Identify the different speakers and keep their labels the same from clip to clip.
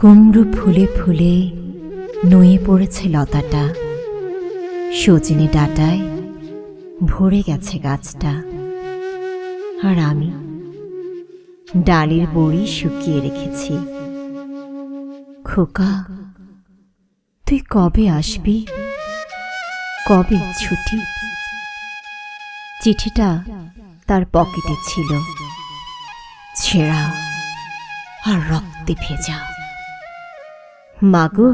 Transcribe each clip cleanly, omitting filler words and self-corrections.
Speaker 1: কুমড়ো ফুলে ফুলে নুয়ে পড়েছে লতাটা, সজনে ডাঁটায় ভরে গেছে গাছটা। আর আমি ডালের বড়ি শুকিয়ে রেখেছি। খোকা, তুই কবে আসবি? কবে ছুটি? চিঠিটা তার পকেটে ছিল, ছেঁড়া আর রক্তে ভেজা। মাগো,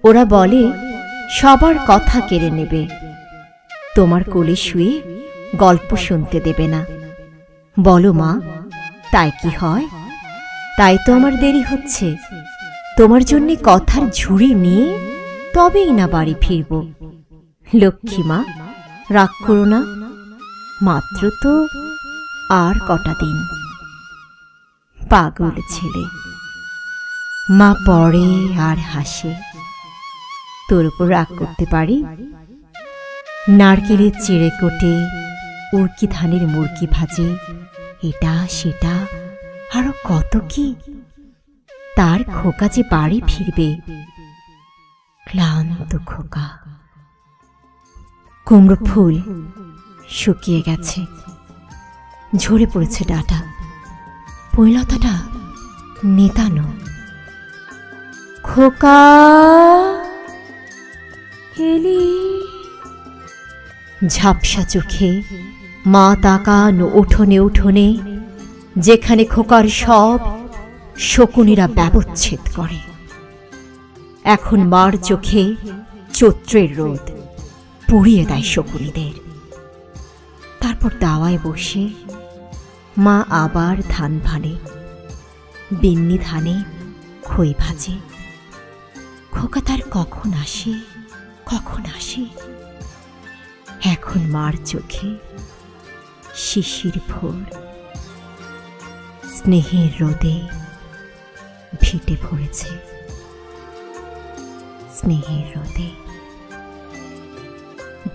Speaker 1: ওরা বলে সবার কথা কেড়ে নেবে, তোমার কোলে শুয়ে গল্প শুনতে দেবে না। বলো মা, তাই কি হয়? তাই তো আমার দেরি হচ্ছে। তোমার জন্যে কথার ঝুড়ি নিয়ে তবেই না বাড়ি ফিরব। লক্ষ্মী মা, রাগ করো না, মাত্র তো আর কটা দিন। পাগল ছেলে। মা পড়ে আর হাসে। তোর উপর রাগ করতে পারি? নারকেলের চেড়ে কোটে, উড়কি ধানের মুরকি ভাজে, এটা সেটা আরো কত কি। তার খোকা যে বাড়ি ফিরবে, ক্লান্ত খোকা। কুমড়ো ফুল শুকিয়ে গেছে, ঝরে পড়েছে ডাঁটা, পৈলতাটা নেতানো। খোকা এলি? ঝাপসা চোখে মা তাকান উঠোনে উঠোনে, যেখানে খোকার সব শকুনিরা ব্যবচ্ছেদ করে। এখন মার চোখে চৈত্রের রোদ পুড়িয়ে দেয় শকুনিদের। তারপর দাওয়ায় বসে মা আবার ধান ভানে, বিন্নি ধানে খই ভাজে। খোকা তার কখন আসে, কখন আসে? এখন মার চোখে শিশির ভোর, স্নেহের রোদে ভিটে ভরেছে, স্নেহের রোদে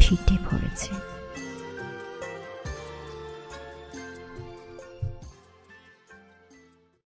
Speaker 1: ভিটে ভরেছে।